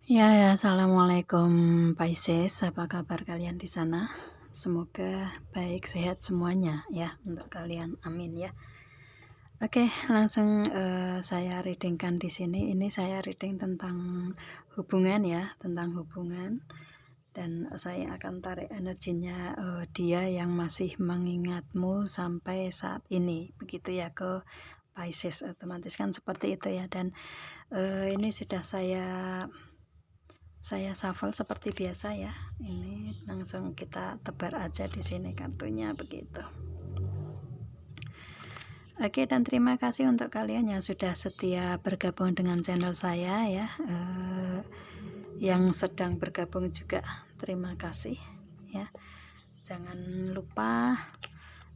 Assalamualaikum Pisces, apa kabar kalian di sana? Semoga baik, sehat semuanya ya untuk kalian, amin ya. Oke, langsung saya readingkan di sini. Ini saya reading tentang hubungan ya, tentang hubungan. Dan saya akan tarik energinya dia yang masih mengingatmu sampai saat ini, begitu ya, ke Pisces. Otomatis kan seperti itu ya. Dan ini sudah saya shuffle seperti biasa ya. Ini langsung kita tebar aja di sini kartunya begitu. Oke, dan terima kasih untuk kalian yang sudah setia bergabung dengan channel saya ya. Yang sedang bergabung juga terima kasih ya. Jangan lupa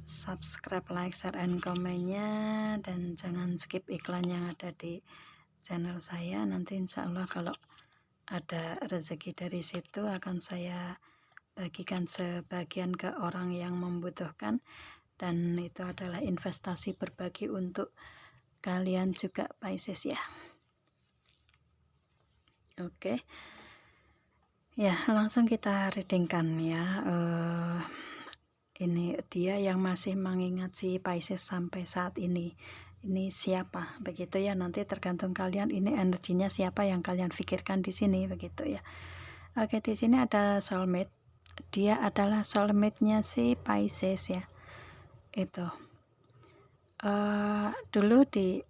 subscribe, like, share, and komennya, dan jangan skip iklan yang ada di channel saya. Nanti insya Allah kalau ada rezeki dari situ akan saya bagikan sebagian ke orang yang membutuhkan, dan itu adalah investasi berbagi untuk kalian juga Pisces ya. Oke ya, langsung kita readingkan ya. Ini dia yang masih mengingat si Pisces sampai saat ini siapa, begitu ya. Nanti tergantung kalian, ini energinya siapa yang kalian pikirkan di sini, begitu ya. Oke, di sini ada soulmate. Dia adalah soulmate-nya si Pisces ya. Itu dulu di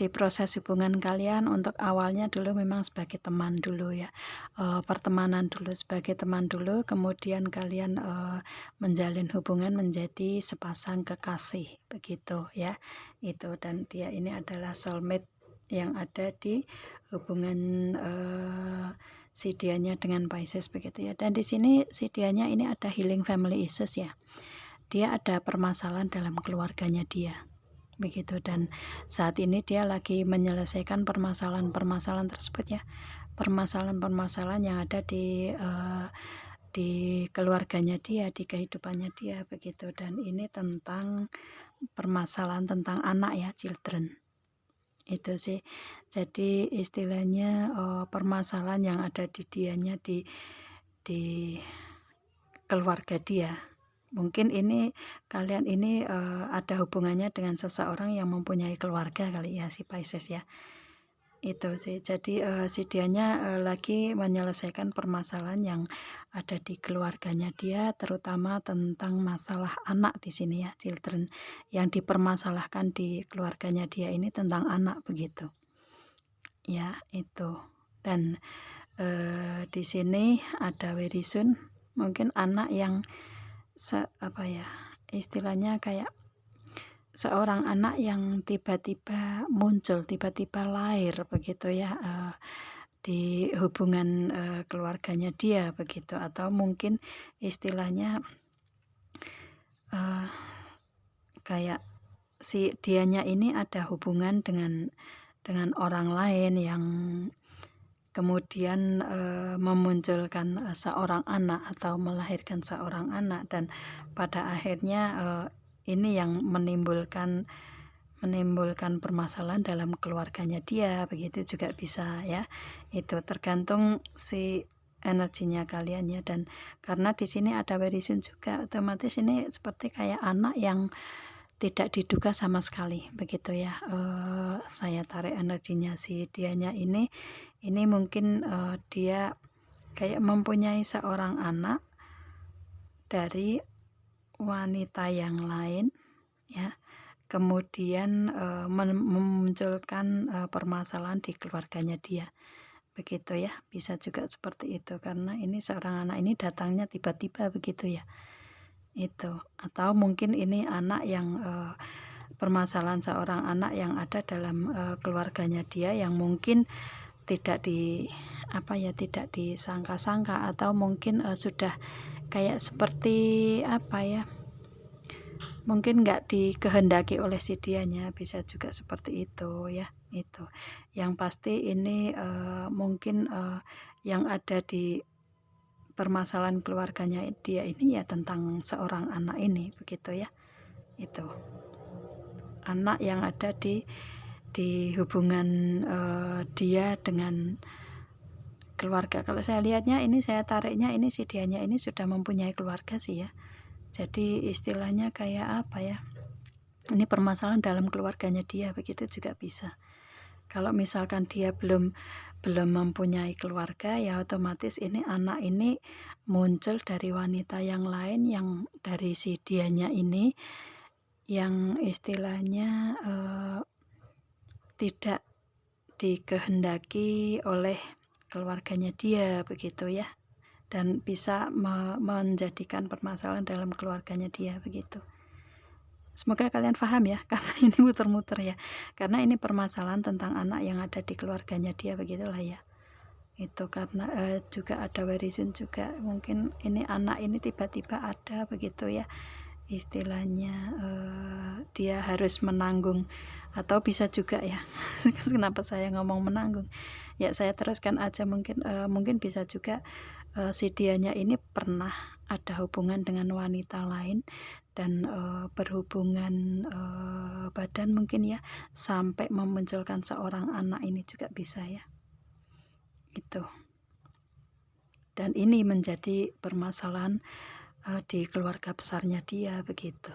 proses hubungan kalian untuk awalnya dulu memang sebagai teman dulu ya, pertemanan dulu, sebagai teman dulu, kemudian kalian menjalin hubungan menjadi sepasang kekasih, begitu ya. Itu, dan dia ini adalah soulmate yang ada di hubungan si dianya dengan Pisces, begitu ya. Dan di sini si dianya ini ada healing family issues ya. Dia ada permasalahan dalam keluarganya dia, begitu. Dan saat ini dia lagi menyelesaikan permasalahan-permasalahan tersebut ya, permasalahan-permasalahan yang ada di keluarganya dia, di kehidupannya dia, begitu. Dan ini tentang permasalahan tentang anak ya, children, itu sih. Jadi istilahnya permasalahan yang ada di dianya, di keluarga dia. Mungkin ini kalian ini ada hubungannya dengan seseorang yang mempunyai keluarga kali ya, si Pisces ya. Itu sih. Jadi si dianya lagi menyelesaikan permasalahan yang ada di keluarganya dia, terutama tentang masalah anak di sini ya, children. Yang dipermasalahkan di keluarganya dia ini tentang anak, begitu. Ya, itu. Dan di sini ada very soon, mungkin anak yang istilahnya kayak seorang anak yang tiba-tiba muncul, tiba-tiba lahir, begitu ya, di hubungan keluarganya dia, begitu. Atau mungkin istilahnya kayak si dianya ini ada hubungan dengan orang lain yang kemudian memunculkan seorang anak atau melahirkan seorang anak, dan pada akhirnya ini yang menimbulkan permasalahan dalam keluarganya dia, begitu juga bisa ya. Itu tergantung si energinya kalian ya. Dan karena di sini ada very soon juga, otomatis ini seperti kayak anak yang tidak diduga sama sekali, begitu ya. Saya tarik energinya si dianya ini mungkin dia kayak mempunyai seorang anak dari wanita yang lain ya, kemudian memunculkan permasalahan di keluarganya dia, begitu ya. Bisa juga seperti itu, karena ini seorang anak ini datangnya tiba-tiba, begitu ya. Itu, atau mungkin ini anak yang permasalahan seorang anak yang ada dalam keluarganya dia yang mungkin tidak tidak disangka-sangka, atau mungkin sudah kayak seperti mungkin nggak dikehendaki oleh si dianya, bisa juga seperti itu ya. Itu yang pasti ini mungkin yang ada di permasalahan keluarganya dia ini ya tentang seorang anak ini, begitu ya. Itu anak yang ada di hubungan dia dengan keluarga. Kalau saya lihatnya ini, saya tariknya ini, si dianya ini sudah mempunyai keluarga sih ya. Jadi istilahnya kayak apa ya, ini permasalahan dalam keluarganya dia, begitu juga bisa. Kalau misalkan dia belum mempunyai keluarga, ya otomatis ini anak ini muncul dari wanita yang lain, yang dari si dianya ini, yang istilahnya tidak dikehendaki oleh keluarganya dia, begitu ya, dan bisa menjadikan permasalahan dalam keluarganya dia, begitu. Semoga kalian paham ya, karena ini muter-muter ya, karena ini permasalahan tentang anak yang ada di keluarganya dia, begitulah ya. Itu karena juga ada warisun juga, mungkin ini anak ini tiba-tiba ada, begitu ya, istilahnya dia harus menanggung, atau bisa juga ya kenapa saya ngomong menanggung ya, saya teruskan aja, mungkin bisa juga si dianya ini pernah ada hubungan dengan wanita lain, dan berhubungan badan mungkin ya, sampai memunculkan seorang anak, ini juga bisa ya, itu. Dan ini menjadi permasalahan di keluarga besarnya dia, begitu.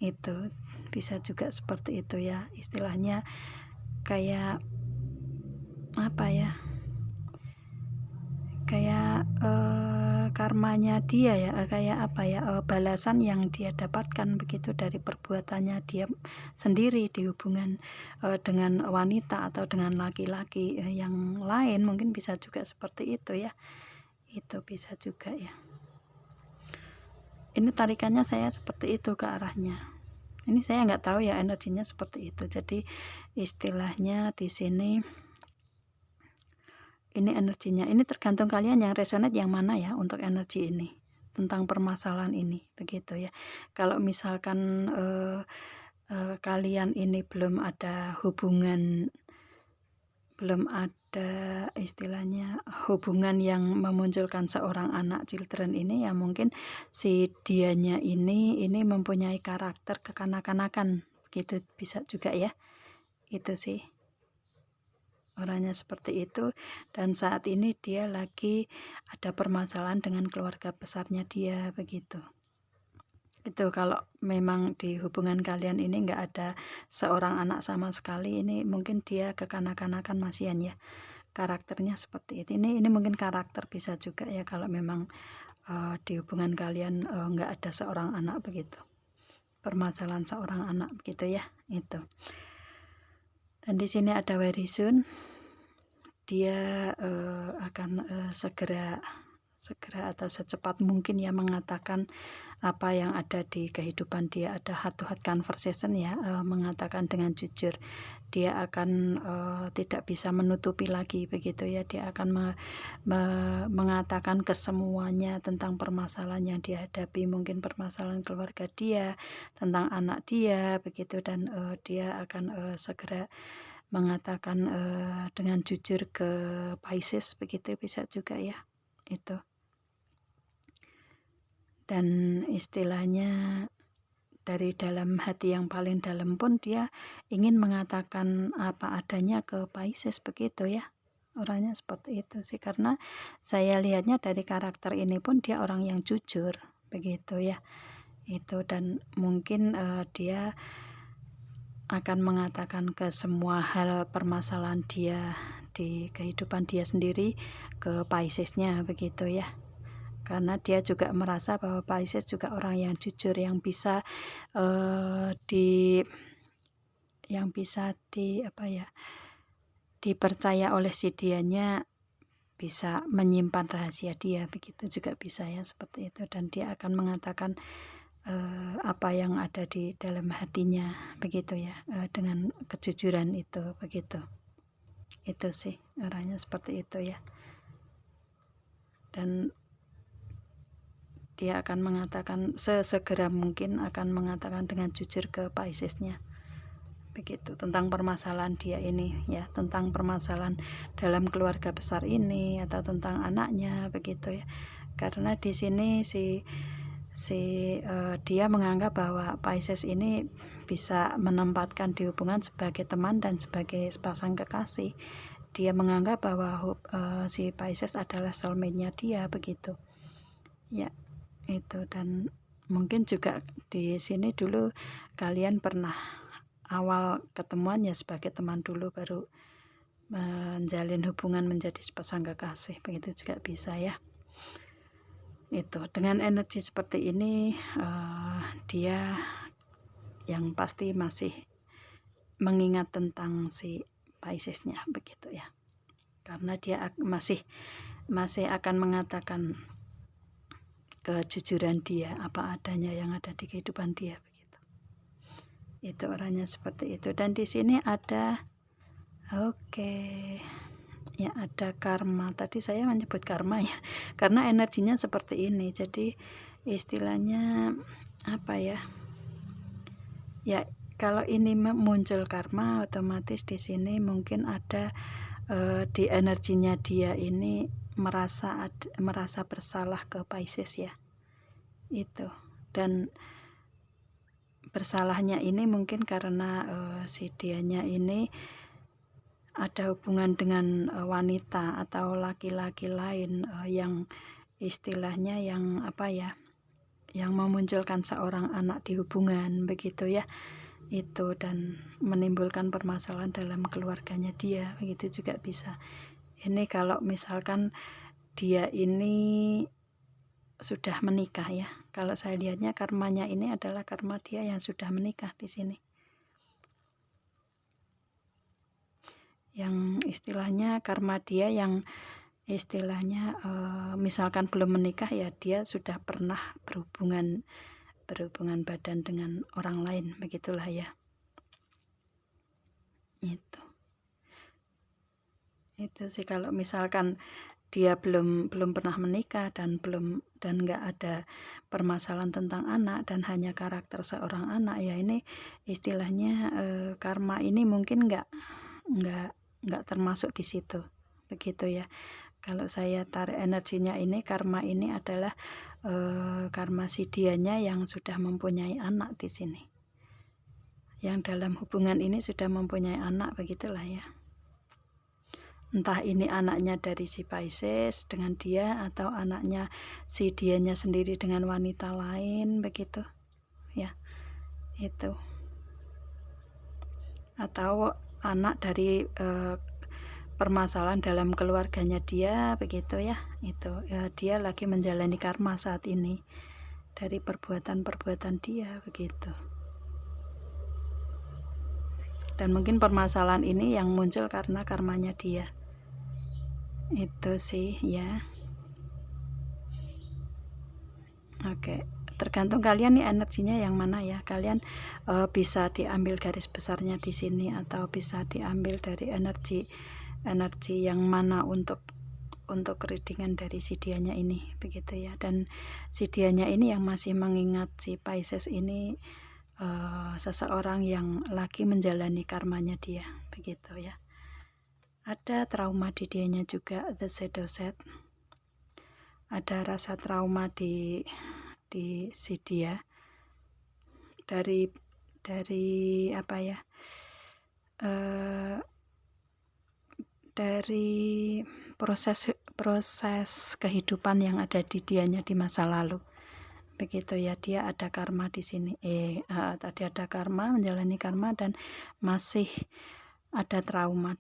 Itu bisa juga seperti itu ya, istilahnya kayak apa ya, kayak karmanya dia ya, kayak apa ya, balasan yang dia dapatkan begitu dari perbuatannya dia sendiri di hubungan dengan wanita atau dengan laki-laki yang lain, mungkin bisa juga seperti itu ya, itu bisa juga ya. Ini tarikannya saya seperti itu ke arahnya. Ini saya nggak tahu ya energinya seperti itu. Jadi istilahnya di sini ini energinya, ini tergantung kalian yang resonate yang mana ya untuk energi ini tentang permasalahan ini, begitu ya. Kalau misalkan kalian ini belum ada hubungan, belum ada istilahnya hubungan yang memunculkan seorang anak children ini, ya mungkin si dianya ini mempunyai karakter kekanak-kanakan, gitu bisa juga ya. Itu sih orangnya seperti itu, dan saat ini dia lagi ada permasalahan dengan keluarga besarnya dia, begitu. Itu kalau memang di hubungan kalian ini nggak ada seorang anak sama sekali, ini mungkin dia kekanak-kanakan masihan ya, karakternya seperti itu. Ini mungkin karakter bisa juga ya, kalau memang di hubungan kalian nggak ada seorang anak, begitu, permasalahan seorang anak, begitu ya, itu. Dan di sini ada warisun, dia akan segera atau secepat mungkin ya mengatakan apa yang ada di kehidupan dia. Ada heart to heart conversation ya, mengatakan dengan jujur. Dia akan tidak bisa menutupi lagi, begitu ya. Dia akan mengatakan kesemuanya tentang permasalahan yang dihadapi, mungkin permasalahan keluarga dia, tentang anak dia, begitu. Dan dia akan segera mengatakan dengan jujur ke Pisces, begitu bisa juga ya, itu. Dan istilahnya dari dalam hati yang paling dalam pun dia ingin mengatakan apa adanya ke Pisces, begitu ya. Orangnya seperti itu sih, karena saya lihatnya dari karakter ini pun dia orang yang jujur, begitu ya, itu. Dan mungkin dia akan mengatakan ke semua hal permasalahan dia di kehidupan dia sendiri ke Piscesnya, begitu ya. Karena dia juga merasa bahwa Pisces juga orang yang jujur, yang bisa dipercaya oleh si dianya, bisa menyimpan rahasia dia, begitu juga bisa ya, seperti itu. Dan dia akan mengatakan apa yang ada di dalam hatinya, begitu ya, dengan kejujuran itu, begitu. Itu sih orangnya seperti itu ya. Dan dia akan mengatakan sesegera mungkin, akan mengatakan dengan jujur ke Piscesnya, begitu, tentang permasalahan dia ini ya, tentang permasalahan dalam keluarga besar ini atau tentang anaknya, begitu ya. Karena di sini dia menganggap bahwa Pisces ini bisa menempatkan di hubungan sebagai teman dan sebagai sepasang kekasih. dia menganggap bahwa si Pisces adalah soulmate-nya dia, begitu ya. Itu, dan mungkin juga di sini dulu kalian pernah awal ketemuan ya sebagai teman dulu, baru menjalin hubungan menjadi sepasang kekasih, begitu juga bisa ya. Itu dengan energi seperti ini dia yang pasti masih mengingat tentang si Pisces-nya, begitu ya, karena dia masih akan mengatakan kejujuran dia, apa adanya yang ada di kehidupan dia, begitu. Itu orangnya seperti itu. Dan di sini ada ya, ada karma. Tadi saya menyebut karma ya, karena energinya seperti ini. Jadi istilahnya apa ya? Ya, kalau ini muncul karma, otomatis di sini mungkin ada di energinya dia ini merasa bersalah ke Pisces ya. Itu, dan bersalahnya ini mungkin karena si dianya ini ada hubungan dengan wanita atau laki-laki lain yang istilahnya yang apa ya, yang memunculkan seorang anak di hubungan, begitu ya. Itu, dan menimbulkan permasalahan dalam keluarganya dia, begitu juga bisa. Ini kalau misalkan dia ini sudah menikah ya, kalau saya lihatnya karmanya ini adalah karma dia yang sudah menikah di sini, yang istilahnya karma dia yang istilahnya misalkan belum menikah ya, dia sudah pernah berhubungan badan dengan orang lain, begitulah ya. Itu sih, kalau misalkan dia belum pernah menikah dan nggak ada permasalahan tentang anak dan hanya karakter seorang anak ya, ini istilahnya karma ini mungkin nggak termasuk di situ, begitu ya. Kalau saya tarik energinya ini, karma ini adalah karma si dianya yang sudah mempunyai anak di sini, yang dalam hubungan ini sudah mempunyai anak, begitulah ya. Entah ini anaknya dari si Pisces dengan dia, atau anaknya si dianya sendiri dengan wanita lain, begitu ya. Itu, atau anak dari permasalahan dalam keluarganya dia, begitu ya. Itu ya, dia lagi menjalani karma saat ini dari perbuatan-perbuatan dia, begitu. Dan mungkin permasalahan ini yang muncul karena karmanya dia. Itu sih ya. Oke, tergantung kalian nih energinya yang mana ya. Kalian bisa diambil garis besarnya di sini, atau bisa diambil dari energi yang mana untuk readingan dari si dianya ini, begitu ya. Dan si dianya ini yang masih mengingat si Pisces ini seseorang yang lagi menjalani karmanya dia, begitu ya. Ada trauma di dianya juga, the shadow set. Ada rasa trauma di si dia dari apa ya, dari proses kehidupan yang ada di dianya di masa lalu, begitu ya. Dia ada karma di sini, tadi ada karma, menjalani karma, dan masih ada trauma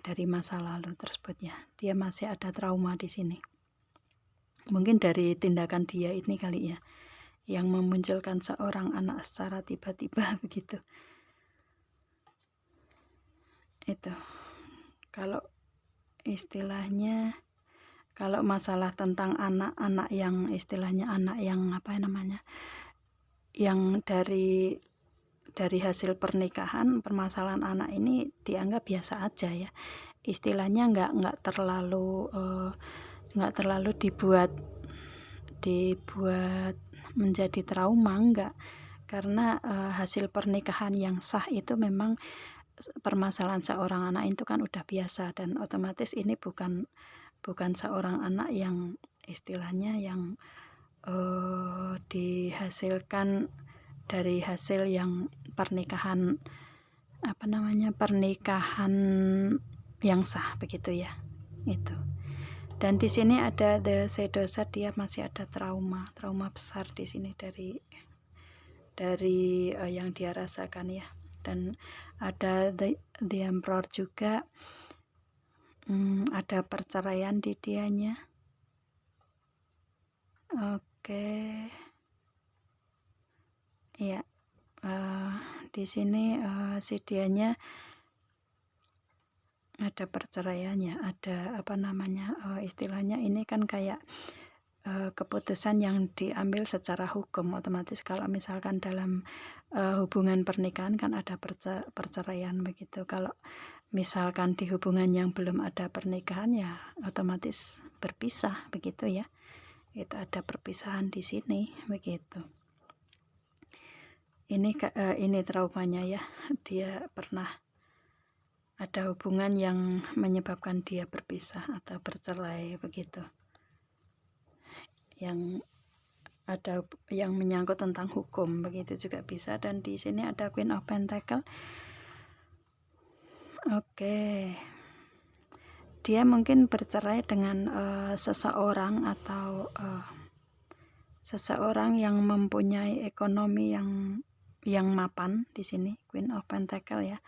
dari masa lalu tersebut ya. Dia masih ada trauma di sini, mungkin dari tindakan dia ini kali ya, yang memunculkan seorang anak secara tiba-tiba, begitu. Itu kalau istilahnya, kalau masalah tentang anak-anak yang istilahnya anak yang apa namanya, yang dari hasil pernikahan, permasalahan anak ini dianggap biasa aja ya, istilahnya nggak terlalu dibuat menjadi trauma, enggak. Karena hasil pernikahan yang sah itu memang permasalahan seorang anak itu kan udah biasa, dan otomatis ini bukan seorang anak yang istilahnya yang dihasilkan dari hasil yang pernikahan yang sah begitu ya. Itu. Dan di sini ada the shadow side, dia masih ada trauma besar di sini dari yang dia rasakan ya. Dan ada the emperor juga, ada perceraian di dianya. Oke. Ya, di sini si dianya ada perceraiannya, ada apa namanya, istilahnya ini kan kayak keputusan yang diambil secara hukum. Otomatis kalau misalkan dalam hubungan pernikahan kan ada perceraian begitu. Kalau misalkan di hubungan yang belum ada pernikahan ya otomatis berpisah begitu ya. Itu ada perpisahan di sini begitu. Ini traumanya ya, dia pernah ada hubungan yang menyebabkan dia berpisah atau bercerai begitu. Yang ada yang menyangkut tentang hukum begitu juga bisa. Dan di sini ada Queen of Pentacle. Oke. Dia mungkin bercerai dengan seseorang atau seseorang yang mempunyai ekonomi yang mapan di sini, Queen of Pentacle ya.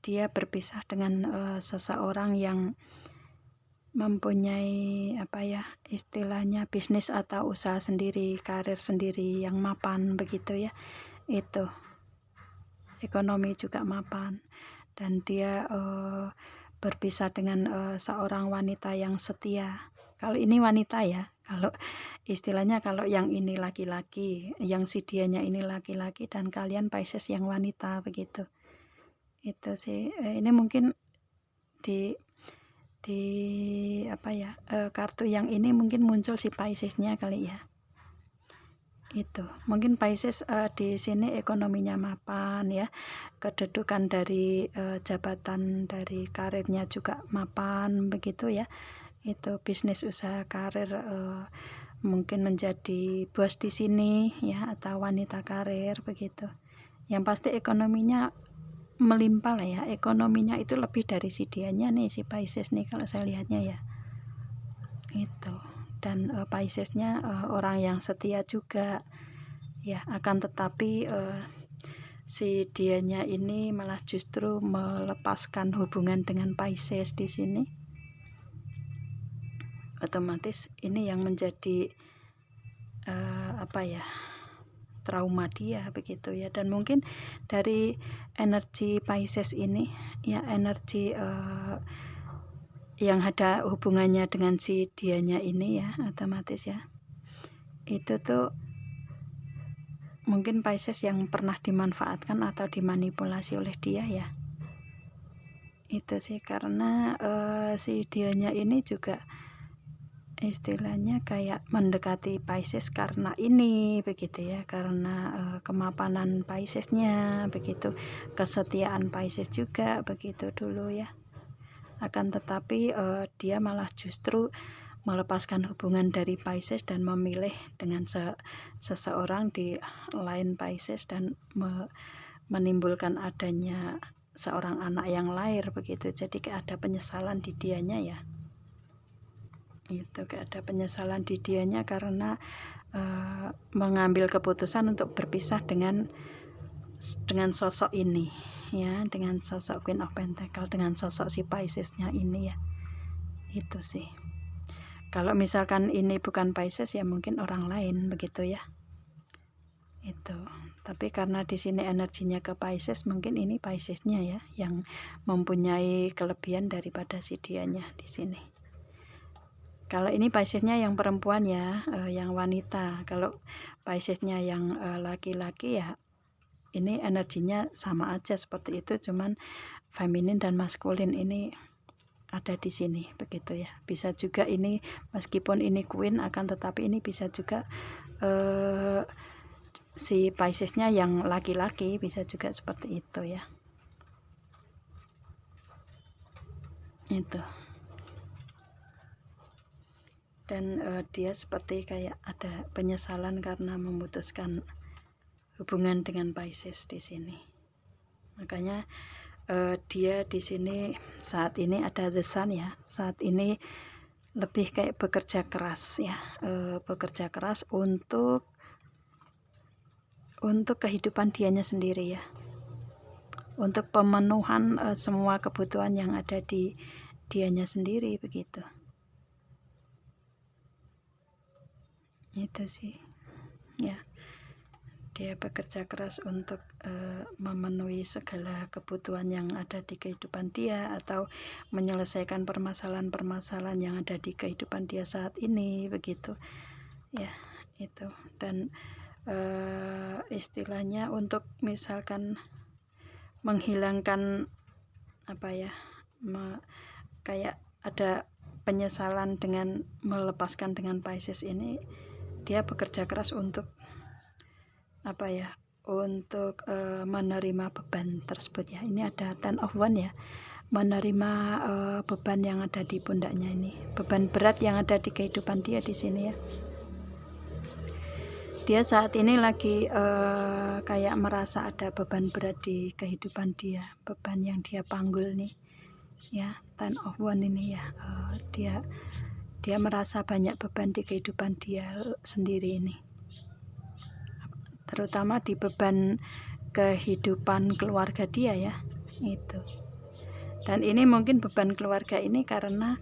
Dia berpisah dengan seseorang yang mempunyai apa ya istilahnya bisnis atau usaha sendiri, karir sendiri yang mapan begitu ya. Itu ekonomi juga mapan. Dan dia berpisah dengan seorang wanita yang setia. Kalau ini wanita ya, kalau istilahnya kalau yang ini laki-laki, yang si dianya ini laki-laki dan kalian Pisces yang wanita begitu. Itu sih ini mungkin di apa ya kartu yang ini mungkin muncul si Piscesnya kali ya. Itu mungkin Pisces di sini ekonominya mapan ya, kedudukan dari jabatan dari karirnya juga mapan begitu ya. Itu bisnis usaha karir mungkin menjadi bos di sini ya, atau wanita karir begitu. Yang pasti ekonominya melimpah lah ya, ekonominya itu lebih dari si dianya nih, si Pisces nih kalau saya lihatnya ya. Itu. Dan Piscesnya orang yang setia juga ya, akan tetapi si dianya ini malah justru melepaskan hubungan dengan Pisces di sini. Otomatis ini yang menjadi apa ya trauma dia begitu ya. Dan mungkin dari energi Pisces ini ya, energi yang ada hubungannya dengan si dianya ini ya, otomatis ya itu tuh mungkin Pisces yang pernah dimanfaatkan atau dimanipulasi oleh dia ya. Itu sih karena si dianya ini juga istilahnya kayak mendekati Pisces karena ini begitu ya, karena kemapanan Piscesnya begitu, kesetiaan Pisces juga begitu dulu ya. Akan tetapi dia malah justru melepaskan hubungan dari Pisces dan memilih dengan seseorang di lain Pisces dan menimbulkan adanya seorang anak yang lahir begitu. Jadi kayak ada penyesalan di dianya ya. Itu kayak ada penyesalan di dianya karena mengambil keputusan untuk berpisah dengan sosok ini ya, dengan sosok Queen of Pentacle, dengan sosok si Piscesnya ini ya. Itu sih. Kalau misalkan ini bukan Pisces ya mungkin orang lain begitu ya. Itu. Tapi karena di sini energinya ke Pisces, mungkin ini Piscesnya ya yang mempunyai kelebihan daripada si dianya di sini. Kalau ini Piscesnya yang perempuan ya, yang wanita. Kalau Piscesnya yang laki-laki ya ini energinya sama aja seperti itu, cuman feminin dan maskulin ini ada di sini begitu ya. Bisa juga ini meskipun ini Queen akan tetapi ini bisa juga si Piscesnya yang laki-laki, bisa juga seperti itu ya. Itu. Dan dia seperti kayak ada penyesalan karena memutuskan hubungan dengan Pisces di sini. Makanya dia di sini saat ini ada the sun ya, saat ini lebih kayak bekerja keras ya, bekerja keras untuk kehidupan dianya sendiri ya, untuk pemenuhan semua kebutuhan yang ada di dianya sendiri begitu. Itu sih ya, dia bekerja keras untuk memenuhi segala kebutuhan yang ada di kehidupan dia, atau menyelesaikan permasalahan-permasalahan yang ada di kehidupan dia saat ini begitu ya. Itu, dan istilahnya untuk misalkan menghilangkan apa ya, kayak ada penyesalan dengan melepaskan dengan Pisces ini, dia bekerja keras untuk apa ya, untuk menerima beban tersebut ya. Ini ada Ten of Wands ya, menerima beban yang ada di pundaknya ini, beban berat yang ada di kehidupan dia di sini ya. Dia saat ini lagi kayak merasa ada beban berat di kehidupan dia, beban yang dia panggul nih ya, Ten of Wands ini ya. Dia merasa banyak beban di kehidupan dia sendiri ini, terutama di beban kehidupan keluarga dia ya, itu. Dan ini mungkin beban keluarga ini karena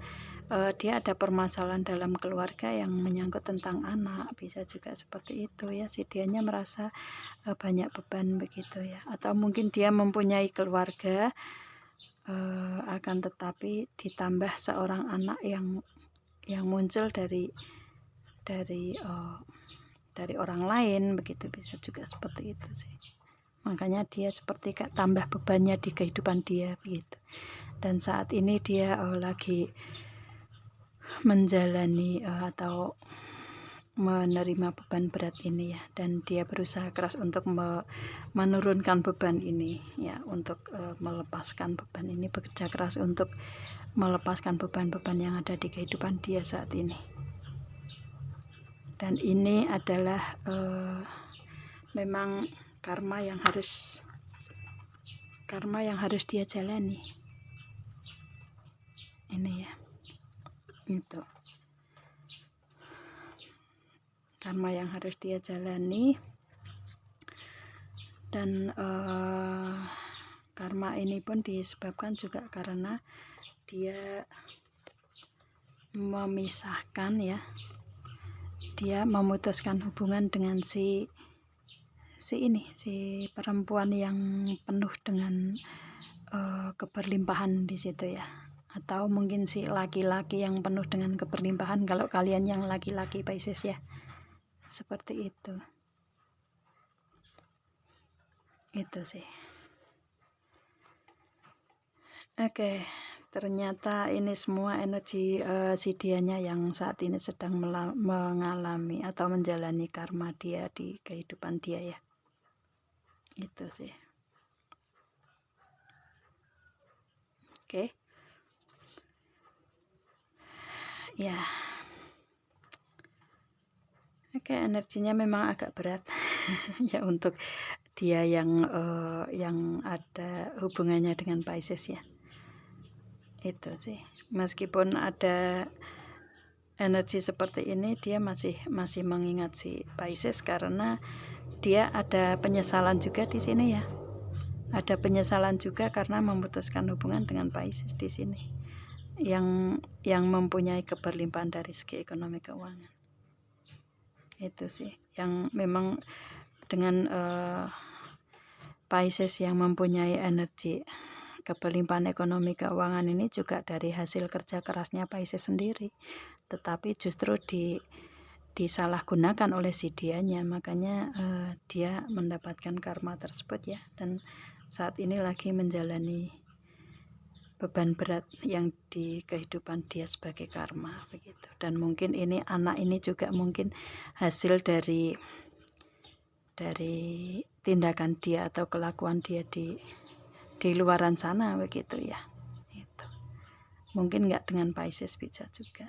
dia ada permasalahan dalam keluarga yang menyangkut tentang anak, bisa juga seperti itu ya. Si dianya merasa banyak beban begitu ya, atau mungkin dia mempunyai keluarga, akan tetapi ditambah seorang anak yang muncul dari orang lain begitu, bisa juga seperti itu sih. Makanya dia seperti tambah bebannya di kehidupan dia begitu. Dan saat ini dia lagi menjalani atau menerima beban berat ini ya, dan dia berusaha keras untuk menurunkan beban ini ya, untuk melepaskan beban ini, bekerja keras untuk melepaskan beban-beban yang ada di kehidupan dia saat ini. Dan ini adalah memang karma yang harus dia jalani ini ya. Itu karma yang harus dia jalani, dan karma ini pun disebabkan juga karena dia memisahkan ya, dia memutuskan hubungan dengan si perempuan yang penuh dengan keberlimpahan di situ ya, atau mungkin si laki-laki yang penuh dengan keberlimpahan kalau kalian yang laki-laki Pisces ya, seperti itu. Itu sih. Oke, ternyata ini semua energi si dianya yang saat ini sedang mengalami atau menjalani karma dia di kehidupan dia ya. Itu sih. Oke. Ya. Oke, energinya memang agak berat ya untuk dia yang ada hubungannya dengan Pisces ya. Itu sih. Meskipun ada energi seperti ini, dia masih mengingat si Pisces karena dia ada penyesalan juga di sini ya. Ada penyesalan juga karena memutuskan hubungan dengan Pisces di sini, yang mempunyai keberlimpahan dari segi ekonomi keuangan. Itu sih yang memang dengan Pisces yang mempunyai energi keberlimpahan ekonomi keuangan ini juga dari hasil kerja kerasnya Pisces sendiri, tetapi justru disalahgunakan oleh si dianya, makanya dia mendapatkan karma tersebut ya, dan saat ini lagi menjalani beban berat yang di kehidupan dia sebagai karma begitu. Dan mungkin ini anak ini juga mungkin hasil dari tindakan dia atau kelakuan dia di luaran sana begitu ya. Itu mungkin nggak dengan Pisces, bisa juga.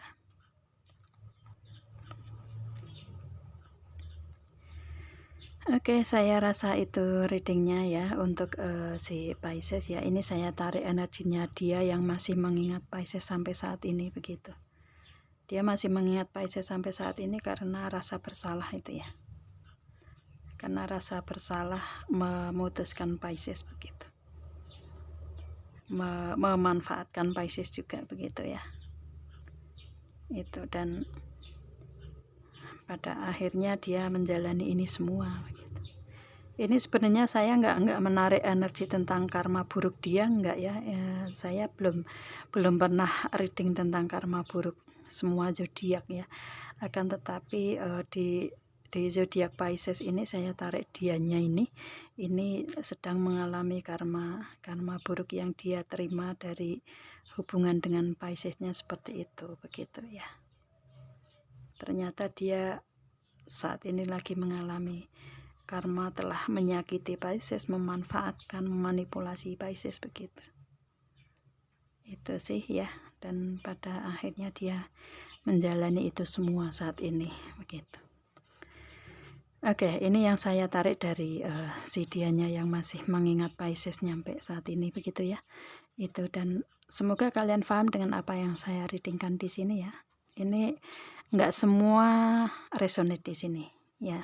Oke, saya rasa itu readingnya ya untuk si Pisces ya. Ini saya tarik energinya dia yang masih mengingat Pisces sampai saat ini begitu. Dia masih mengingat Pisces sampai saat ini karena rasa bersalah itu ya. Karena rasa bersalah memutuskan Pisces begitu. Memanfaatkan Pisces juga begitu ya. Itu, dan pada akhirnya dia menjalani ini semua begitu. Ini sebenarnya saya nggak menarik energi tentang karma buruk dia, nggak ya, saya belum pernah reading tentang karma buruk semua zodiak ya. Akan tetapi di zodiak Pisces ini saya tarik dianya ini sedang mengalami karma buruk yang dia terima dari hubungan dengan Piscesnya seperti itu begitu ya. Ternyata dia saat ini lagi mengalami karma telah menyakiti Pisces, memanfaatkan, memanipulasi Pisces begitu. Itu sih ya, dan pada akhirnya dia menjalani itu semua saat ini begitu. Oke, ini yang saya tarik dari si dianya yang masih mengingat Pisces nyampe saat ini begitu ya. Itu, dan semoga kalian paham dengan apa yang saya readingkan di sini ya. Ini nggak semua resonate di sini ya.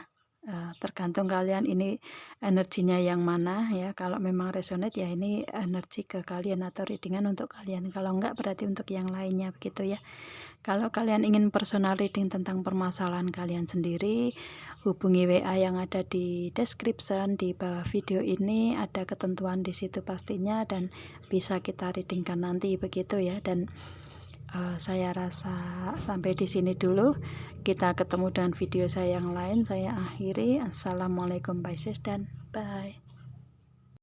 Tergantung kalian ini energinya yang mana ya. Kalau memang resonate ya ini energi ke kalian atau readingan untuk kalian. Kalau enggak berarti untuk yang lainnya begitu ya. Kalau kalian ingin personal reading tentang permasalahan kalian sendiri, hubungi WA yang ada di description di bawah video ini, ada ketentuan di situ pastinya, dan bisa kita readingkan nanti begitu ya. Dan saya rasa sampai di sini dulu. Kita ketemu dengan video saya yang lain. Saya akhiri. Assalamualaikum Pisces dan bye.